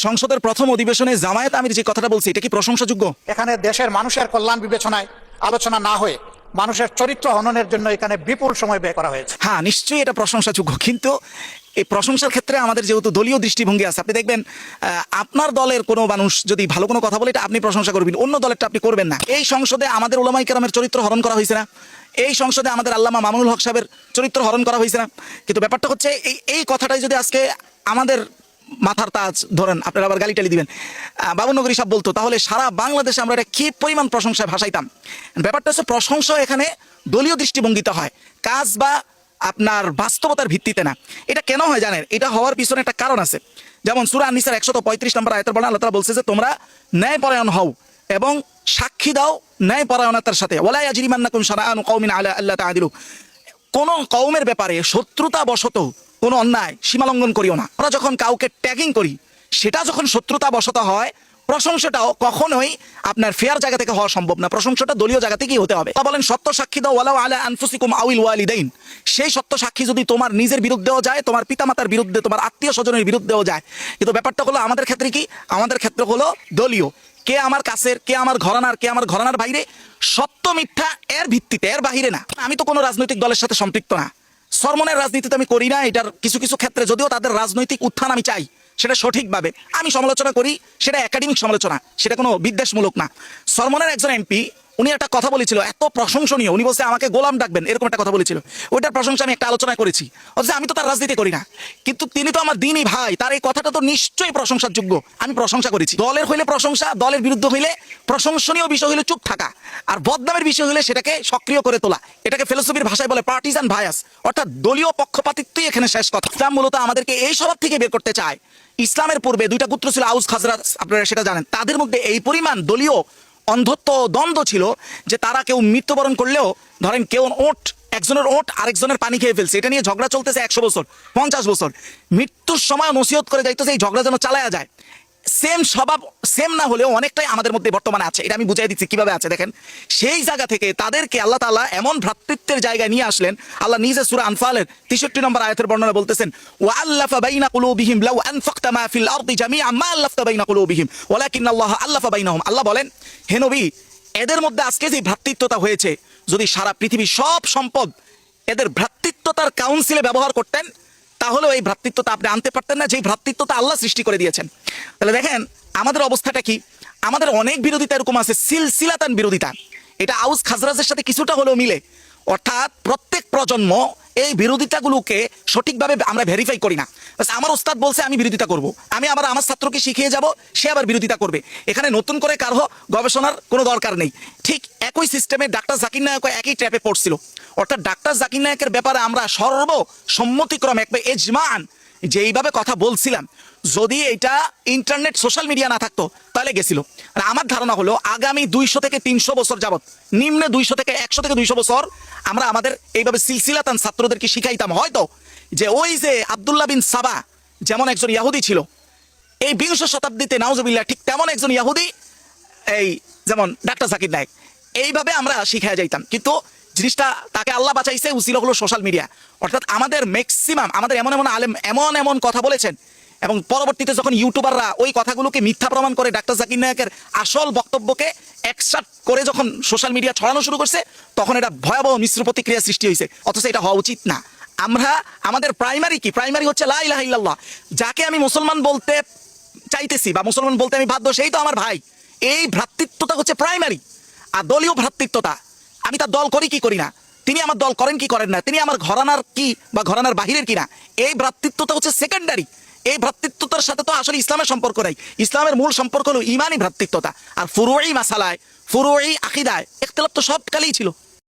সংসদের প্রথম অধিবেশনে জামায়াত আমির যে কথাটা বলছে এটা কি প্রশংসাযোগ্য? এখানে দেশের মানুষের কল্যাণ বিবেচনায় আলোচনা না হয়ে মানুষের চরিত্র হননের জন্য এখানে বিপুল সময় ব্যয় করা হয়েছে। হ্যাঁ, নিশ্চয়ই এটা প্রশংসাযোগ্য, কিন্তু এই প্রশংসার ক্ষেত্রে আমাদের যেহেতু দলীয় দৃষ্টিভঙ্গি আছে, আপনি দেখবেন আপনার দলের কোনো মানুষ যদি ভালো কোনো কথা বলে এটা আপনি প্রশংসা করবেন, অন্য দলেরটা আপনি করবেন না। এই সংসদে আমাদের ওলামায়ে কেরামের চরিত্র হরণ করা হয়েছে না? এই সংসদে আমাদের আল্লামা মামুনুল হক সাহেবের চরিত্র হরণ করা হয়েছে না? কিন্তু ব্যাপারটা হচ্ছে এই কথাটাই যদি আজকে আমাদের মাথার তাজ ধরেন, আপনারা আবার গালি টালি দিবেন, বাবুনগরী সাহেব বলতো, তাহলে সারা বাংলাদেশে আমরা এটা কি পরিমাণ প্রশংসায় ভাসাইতাম। ব্যাপারটা হচ্ছে প্রশংসা এখানে দলীয় দৃষ্টিভঙ্গিতে হয়, কাজ বা আপনার বাস্তবতার ভিত্তিতে না। এটা কেন হয় জানেন? এটা হওয়ার পিছনে একটা কারণ আছে। যেমন সূরা আন-নিসার 135 নম্বর আয়াতের বর্ণনা আল্লাহ তাআলা বলছে যে তোমরা ন্যায়পরায়ণ হও এবং সাক্ষী দাও ন্যায়পরায়ণতার সাথে। ওয়ালা ইয়াজরিমান্নাকুম শানাআনু কওমিন আলা আল্লা তা'দিলু। কোন কওমের ব্যাপারে শত্রুতা বশত কোনো অন্যায় সীমালঙ্ঘন করিও না। আমরা যখন কাউকে ট্যাগিং করি, সেটা যখন শত্রুতা বশত হয়, প্রশংসাটাও কখনোই আপনার ফেয়ার জায়গা থেকে হওয়া সম্ভব না। প্রশংসাটা দলীয় জায়গা থেকেই হতে হবে। বলেন সত্য সাক্ষী দাও ওয়ালাউ আলা আনফুসিকুম আউল ওয়ালিদাইন। সেই সত্য সাক্ষী যদি তোমার নিজের বিরুদ্ধেও যায়, তোমার পিতামাতার বিরুদ্ধে, তোমার আত্মীয় স্বজনের বিরুদ্ধেও যায়। কিন্তু ব্যাপারটা হলো আমাদের ক্ষেত্রে কি? আমাদের ক্ষেত্রে হলো দলীয়। কে আমার কাছের, কে আমার ঘরানার, কে আমার ঘরানার বাইরে, সত্য মিথ্যা এর ভিত্তিতে, এর বাহিরে না। আমি তো কোনো রাজনৈতিক দলের সাথে সম্পৃক্ত না, সরমনের রাজনীতিতে আমি করি না। এটার কিছু কিছু ক্ষেত্রে যদিও তাদের রাজনৈতিক উত্থান আমি চাই, সেটা সঠিকভাবে আমি সমালোচনা করি, সেটা একাডেমিক সমালোচনা, সেটা কোনো বিদ্বেষমূলক না। সরমনের একজন এমপি, উনি একটা কথা বলেছিল এত প্রশংসনীয়, উনি বলছে আমাকে গোলাম ডাকবেন, এরকম একটা কথা বলেছিল। ওইটার প্রশংসা আমি একটা আলোচনা করেছি। অথচ আমি তো তার রাজনীতি করি না, কিন্তু তিনি তো আমার দিনই ভাই, তার এই কথাটা তো নিশ্চয়ই প্রশংসার যোগ্য। আমি প্রশংসা করেছি। দলের হইলে প্রশংসা, দলের বিরুদ্ধে হইলে প্রশংসনীয় বিষয় হইলে চুপ থাকা, আর বদনামের বিষয় হইলে সেটাকে সক্রিয় করে তোলা। এটাকে ফিলোসফির ভাষায় বলে পার্টিজান ভায়াস, অর্থাৎ দলীয় পক্ষপাতিত্বই এখানে শেষ কথা। ইসলাম মূলত আমাদেরকে এই স্বভাব থেকে বের করতে চায়। ইসলামের পূর্বে দুইটা গোত্র ছিল, আউস খাজরাজ, আপনারা সেটা জানেন। তাদের মধ্যে এই পরিমাণ দলীয় অন্ধত্ব, দ্বন্দ্ব ছিল যে তারা কেউ মৃত্যুবরণ করলেও, ধরেন কেউ একজনের ওট আরেকজনের পানি খেয়ে ফেলছে, এটা নিয়ে ঝগড়া চলতেছে 100 বছর, 50 বছর, মৃত্যুর সময় নসিহত করে যাইতেছে এই ঝগড়া যেন চালায়া যায়। সেম স্বভাব, সেম না হলেও অনেকটাই আমাদের মধ্যে বর্তমানে আছে। এটা আমি বুঝাই দিচ্ছি কিভাবে আছে। দেখেন, সেই জায়গা থেকে তাদেরকে আল্লাহ তাআলা এমন ভ্রাতৃত্বের জায়গায় নিয়ে আসলেন। আল্লাহ নিজে সূরা আনফালের 63 নম্বর আয়াতের বর্ণনা বলতেছেন, ওয়াআল্লাফা বাইনা কুলুবিহিম লাউ আনফাকতা মা ফিল আরদি জামিআন মা আল্লাফতা বাইনা কুলুবিহিম ওয়ালাকিন্নাল্লাহ আল্লাফা বাইনাহুম। আল্লাহ বলেন, হে নবী, এদের মধ্যে আজকে যে ভ্রাতৃত্বতা হয়েছে, যদি সারা পৃথিবীর সব সম্পদ এদের ভ্রাতৃত্বতার কাউন্সিলে ব্যবহার করতেন, তাহলেও এই ভ্রাতৃত্বতা আপনি আনতে পারতেন না, যেই ভ্রাতৃত্বতা আল্লাহ সৃষ্টি করে দিয়েছেন। তাহলে দেখেন আমাদের অবস্থাটা কি। আমাদের অনেক বিরোধিতা এরকম আছে, সিলসিলাতান বিরোধিতা। এটা আউস খাজরাজের সাথে কিছুটা হলেও মিলে, অর্থাৎ প্রত্যেক প্রজন্ম এই বিরোধিতাগুলোকে সঠিকভাবে আমরা ভেরিফাই করি না। আমার ওস্তাদ বলছে আমি বিরোধিতা করব, আমি আবার আমার ছাত্রকে শিখিয়ে যাব, সে আবার বিরোধিতা করবে। এখানে নতুন করে কারো গবেষণার কোনো দরকার নেই। ঠিক একই সিস্টেমে ডাক্তার জাকির নায়েক একই ট্র্যাপে পড়ছিল। অর্থাৎ ডাক্তার জাকির নায়েকের ব্যাপারে আমরা সর্বসম্মতিক্রমে একবার এজমান যে এইভাবে কথা বলছিলাম, যদি এটা ইন্টারনেট সোশ্যাল মিডিয়া না থাকতো তাহলে গেছিল। আর আমার ধারণা হলো আগামী 200 থেকে 300 বছর যাবত, নিম্নে 200 থেকে 100 থেকে 200 বছর আমরা আমাদের এইভাবে সিলসিলাতান ছাত্রদেরকে শিখাইতাম। হয়তো যে ওই যে আব্দুল্লাহ বিন সাবা যেমন একজন ইয়াহুদি ছিল, এই 20 শতাব্দীতে নাউজুবিল্লাহ ঠিক তেমন একজন ইয়াহুদি, এই যেমন ডাক্তার জাকির নায়েক, এইভাবে আমরা শিখাইয়া যাইতাম। কিন্তু জিনিসটা তাকে আল্লাহ বাঁচাইছে, উসিলা হলো সোশ্যাল মিডিয়া। অর্থাৎ আমাদের ম্যাক্সিমাম, আমাদের এমন এমন আলেম এমন কথা বলেছেন, এবং পরবর্তীতে যখন ইউটিউবাররা ওই কথাগুলোকে মিথ্যা প্রমাণ করে ডাক্তার জাকির নায়েকের আসল বক্তব্যকে একসাথ করে যখন সোশ্যাল মিডিয়া ছড়ানো শুরু করছে, তখন এটা ভয়াবহ মিশ্র প্রতিক্রিয়া সৃষ্টি হয়েছে। অথচ এটা হওয়া উচিত না। আমরা আমাদের প্রাইমারি কি? প্রাইমারি হচ্ছে লা ইলাহা ইল্লাল্লাহ। যাকে আমি মুসলমান বলতে চাইতেছি বা মুসলমান বলতে আমি বাধ্য, সেই তো আমার ভাই। এই ভ্রাতৃত্বতা হচ্ছে প্রাইমারি। আর দলীয় ভ্রাতৃত্বতা, আমি তার দল করি কি করি না, তিনি আমার দল করেন কি করেন না, তিনি আমার ঘরানার কি বা ঘরানার বাহিরের কিনা, এই ভ্রাতৃত্বতা হচ্ছে সেকেন্ডারি। এই ভ্রাতৃত্বতার সাথে তো আসলে ইসলামের সম্পর্ক নাই। ইসলামের মূল সম্পর্ক হলো ইমানি ভ্রাতৃত্বতা। আর ফুরুই মাসালায়, ফুরুই আকিদায় ইখতিলাফ তো সব কালেই ছিল।